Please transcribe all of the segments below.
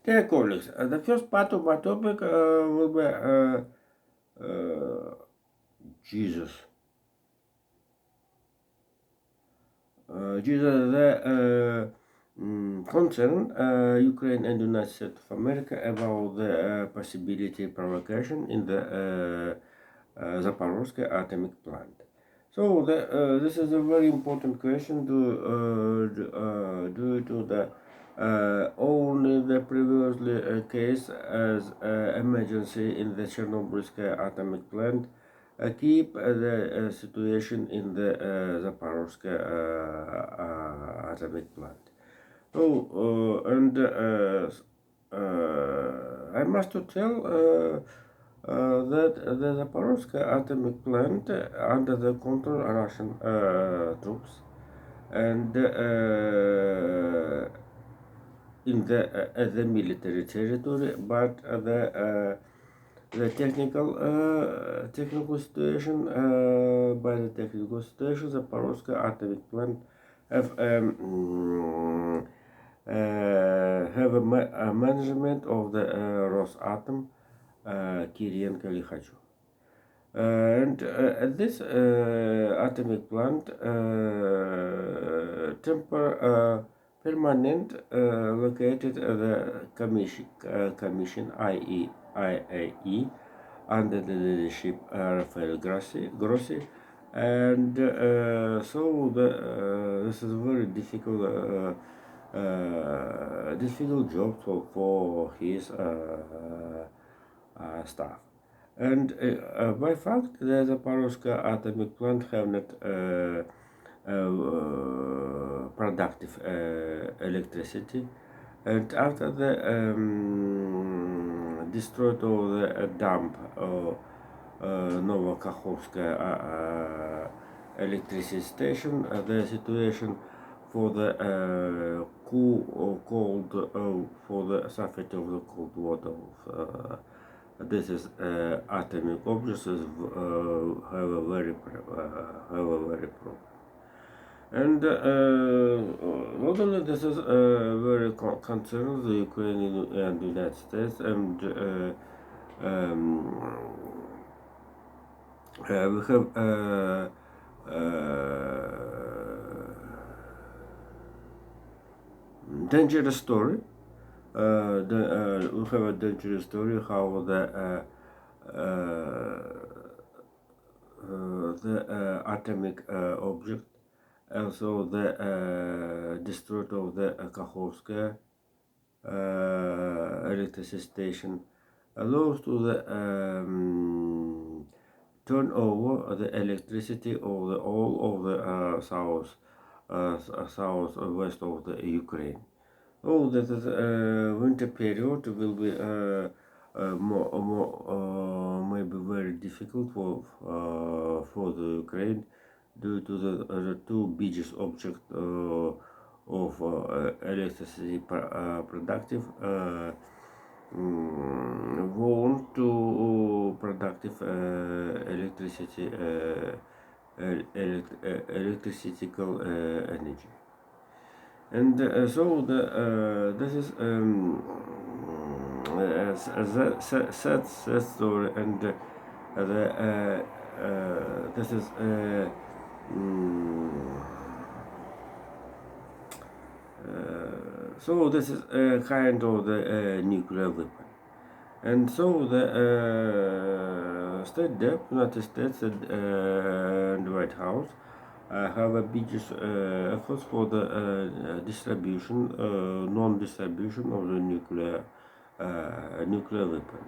Dear colleagues, the first part of my topic will be uh, Jesus. Jesus, the concern Ukraine and United States of America about the possibility provocation in the Zaporozhye atomic plant. So this is a very important question due to the only the previously case as emergency in the Chernobylsky atomic plant keep the situation in the Zaporozhye atomic plant. So and I must to tell that the Zaporozhye atomic plant under the control of Russian troops and in the military territory, but the technical situation by the technical situation, the Zaporozhye atomic plant have a management of the Rosatom Kirienko Likhachev. And at this atomic plant, permanent located the commission IAE under the leadership Rafael Grossi, and this is a very difficult job for his staff. And by fact, the Zaporozhye atomic plant have not productive electricity, and after the destroyed all the dump Novokakhovskaya electricity station, the situation for the cold for the surface of the cold water this is atomic objects have a very problem. And not only this is very concerns the Ukraine and the United States, and um, we have dangerous story. We have a dangerous story how the atomic object, also the destroyed of the Kakhovskaya electricity station, allows to the turn over the electricity of the all of the south west of the Ukraine. Oh, that is winter period will be maybe very difficult for the Ukraine due to the two biggest object of electricity productive want to productive electricity electrical energy. And so this is sad story, and this is so this is kind of the nuclear weapon. And so the State Dep, United States and the White House have a biggest efforts for the distribution, non-distribution of the nuclear weapon.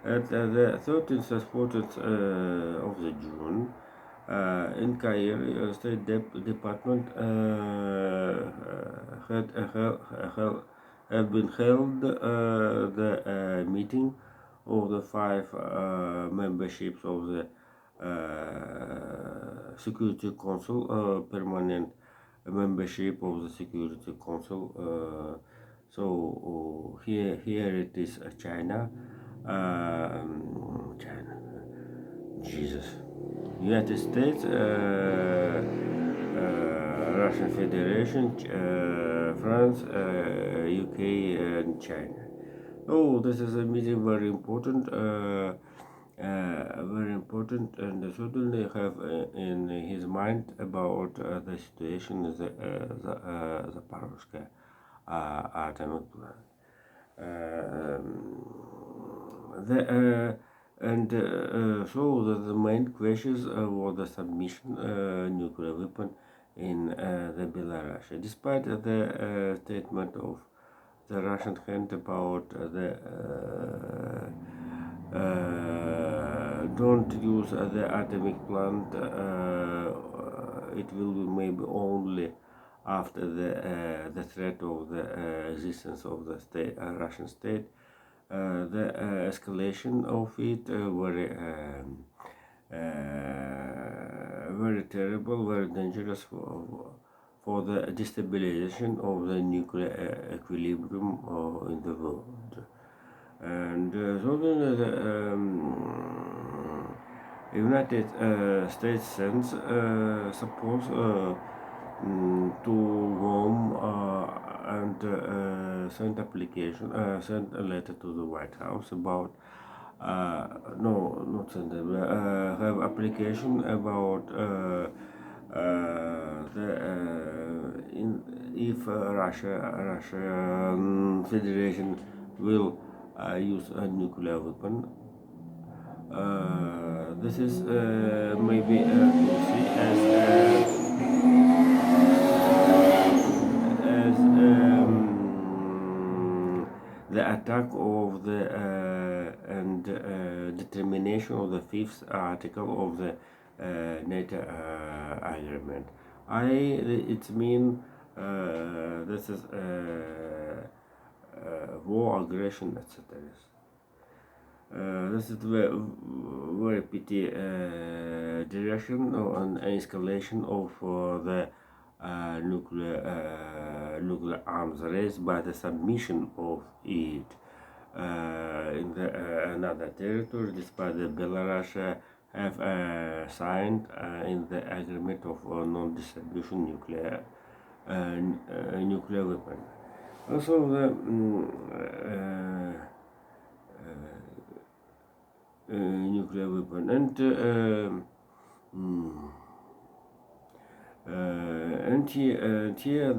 At the 13th and 14th of the June, in Cairo, State Department had been held the meeting of the five memberships of the Security Council, permanent membership of the Security Council. So here it is China, China, Jesus, United States, Russian Federation, France, UK, and China. Oh, this is a meeting very important, and certainly have in his mind about the situation in the Zaporozhye atomic plant. So the main questions was the submission nuclear weapon in the Belarus. Despite the statement of the Russian hand about the don't use the atomic plant, it will be maybe only after the threat of the existence of the state, Russian state, the escalation of it very terrible, very dangerous for the destabilization of the nuclear equilibrium in the world. And so the United States sends suppose to Rome and sent a letter to the White House about no, not send them, have application about if Russian Federation will use a nuclear weapon. This is maybe to see as the attack of the and determination of the fifth article of the NATO agreement. It means this is war, aggression, etc. This is very pity direction on escalation of the nuclear arms race by the submission of it in the another territory, despite the Belarus have signed in the agreement of non-distribution nuclear weapon. Also, the nuclear weapon and here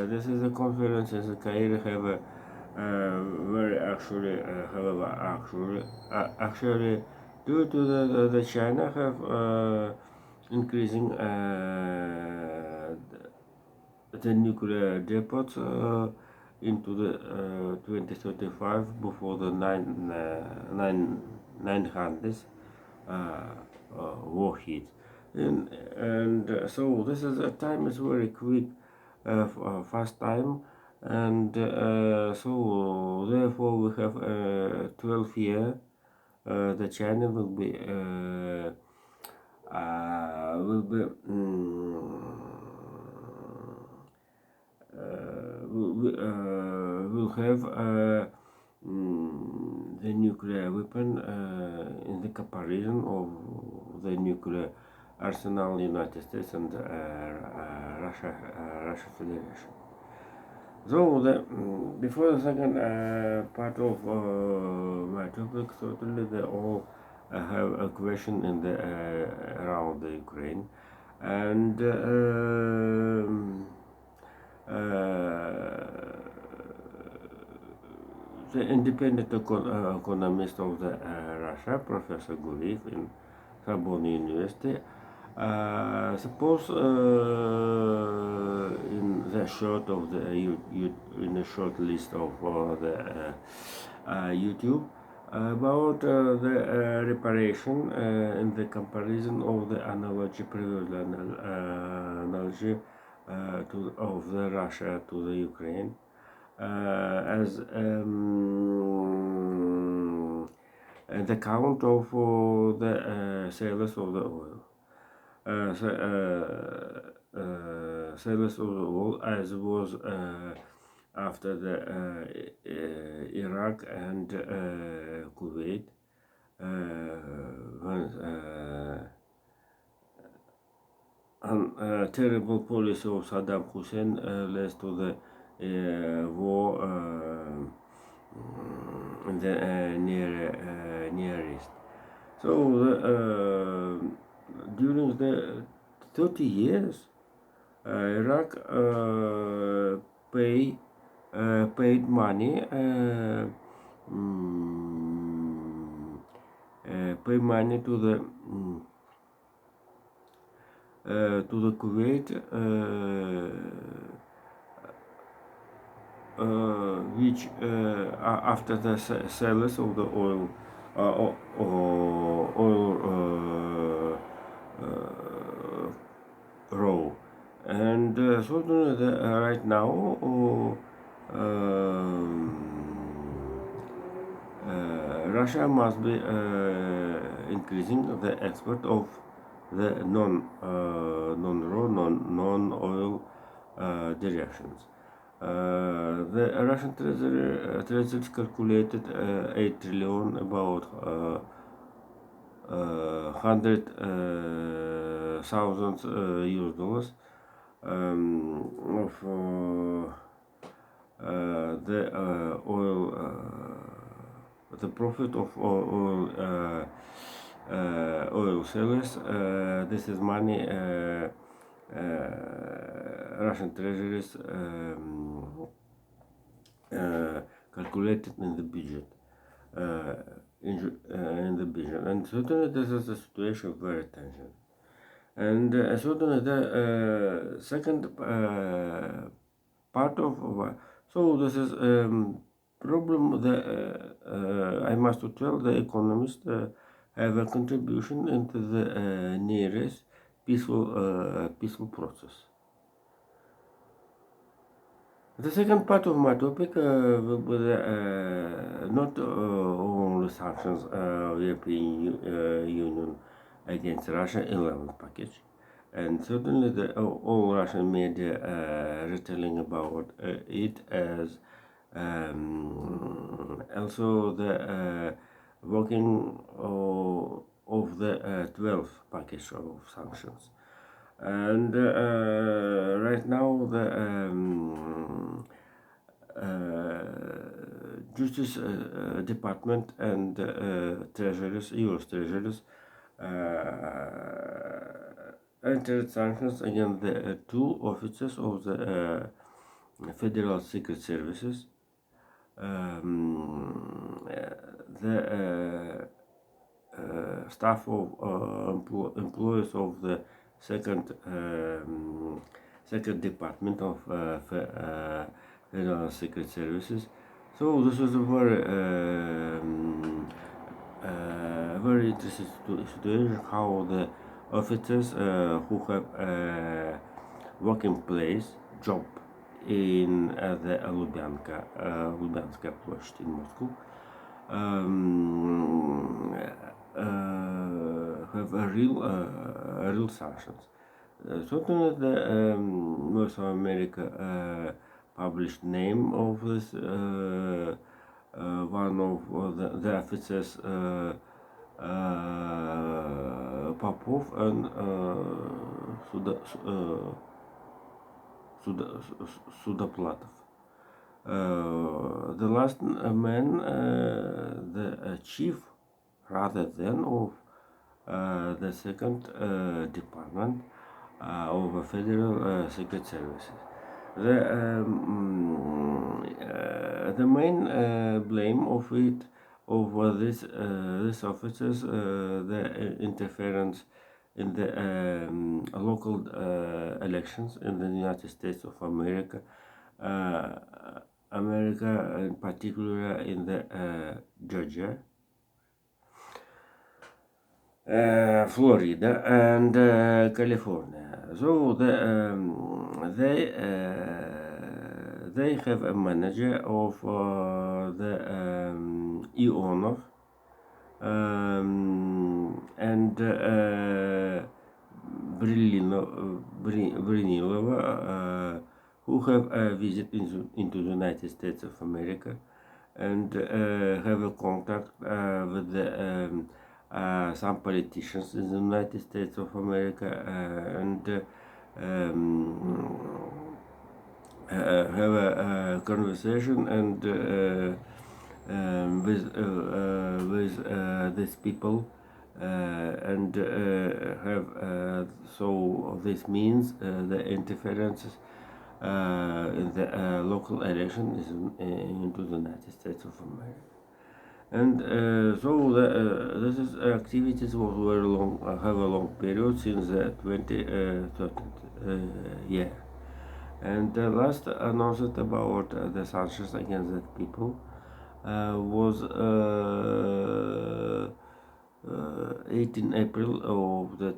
this is a conference in Cairo have a very actually due to the China have increasing the nuclear depots into the 2035 before the 900 warhead, and so this is a time is very quick, fast time, and so therefore we have 12 year. The China will be will have the nuclear weapon in the comparison of the nuclear arsenal United States and Russia Federation. So before the second part of my topic, certainly they all have a question in the around the Ukraine, and the independent economist of the Russia, Professor Guriev in Sorbonne University, suppose in the short of the in a short list of the YouTube about the reparation in the comparison of the analogy, previous analogy of the Russia to the Ukraine as the count of the sales of the oil. Sales of the oil as was after the Iraq and Kuwait, terrible policy of Saddam Hussein led to the war in the Near East. So during the 30 years, Iraq paid money mm, pay money to the Kuwait, which after the sales of the oil row, and so right now Russia must be increasing the export of the non-raw, non-oil directions. The Russian treasury calculated 8 trillion, about 100,000 US dollars of the oil, the profit of oil sellers. This is money Russian treasuries calculated in the budget. In the budget, and certainly this is a situation of very tension. And certainly the second part of so this is problem. I must tell the economists have a contribution into the nearest peaceful process. The second part of my topic will be not only sanctions European Union against Russia 11th package, and certainly all Russian media retelling about it as also the working of the 12th package of sanctions. And right now the Justice Department and treasuries, U.S. treasuries, entered sanctions against the two officers of the Federal Secret Services, the staff of employees of the second department of Federal Secret Services. So this was a very interesting situation, how the officers who have working place job in the Lubyanska Ploshchad in Moscow have a real sanctions. Certainly the Voice of America published name of this one of the officers, Popov and Sudoplatov. The last man, the chief rather than of the second department of the Federal Secret Services. The main blame of it over these officers, the interference in the local elections in the United States of America, in particular in the Georgia, Florida, and California. So they have a manager of the Ionov and Brinilova, who have a visit into the United States of America, and have a contact with the some politicians in the United States of America, and have a conversation and with these people, and have so this means the interferences in the local election is into the United States of America. And this is activities was very long, have a long period since the 2013 year. And the last announced about the sanctions against the people was 18 April of the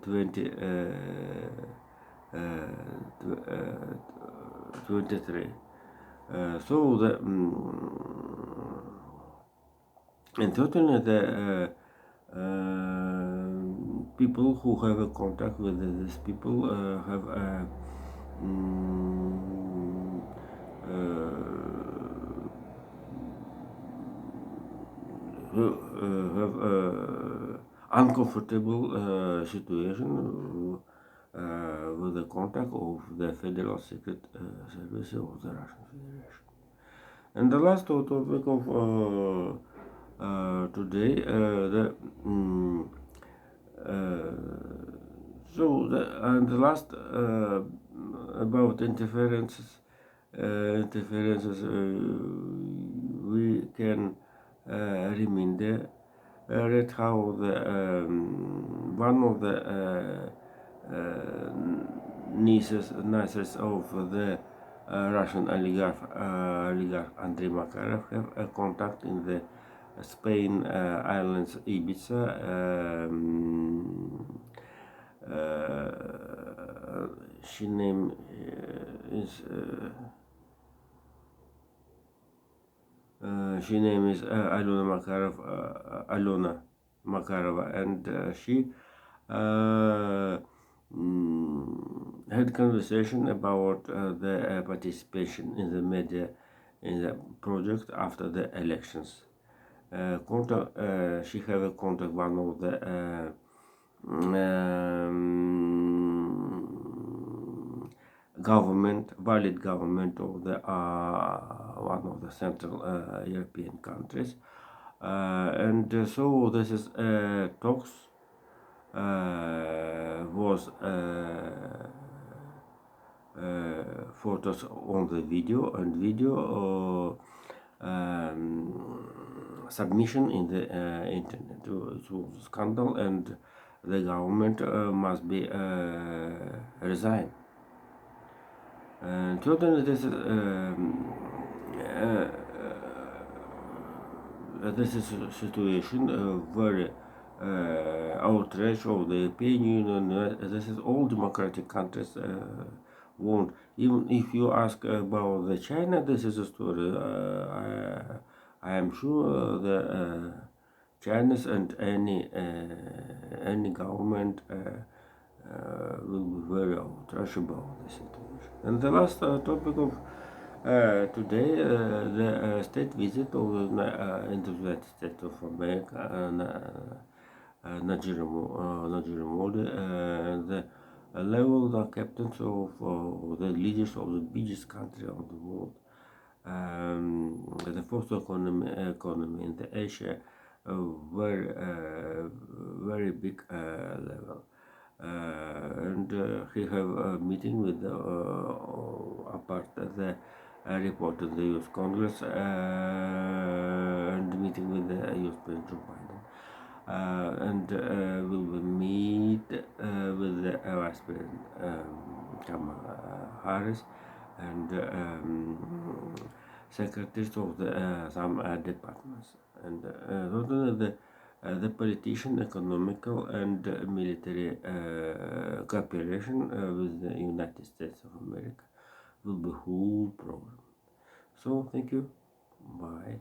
23. So the and certainly the people who have a contact with these people have have uncomfortable situation with the contact of the Federal Secret Service of the Russian Federation. And the last topic of today, the last about interferences. We can remember read how the one of the nieces of the Russian oligarch Andrei Makarov have a contact in the Spain islands Ibiza. She name is Alona Makarova, and she had conversation about the participation in the media in the project after the elections. She have a contact one of the valid government of the one of the Central European countries, and so this is talks was photos on the video and video submission in the internet to scandal, and the government must be resigned. And certainly this is a situation very outrage of the European Union. This is all democratic countries won't. Even if you ask about the China, this is a story. I am sure the Chinese and any government will be very outraged about the situation. And the last topic of today, the state visit of the United States of America, Narendra Modi, the level the captains of the leaders of the biggest country of the world, the fourth economy in the Asia, very big level. And he have a meeting with apart the report of the U.S. Congress and meeting with the U.S. President Joe Biden, and will meet with the Vice President Kamala Harris and secretaries of the some departments, and the politician, economical and military cooperation with the United States of America will be whole program. So thank you. Bye.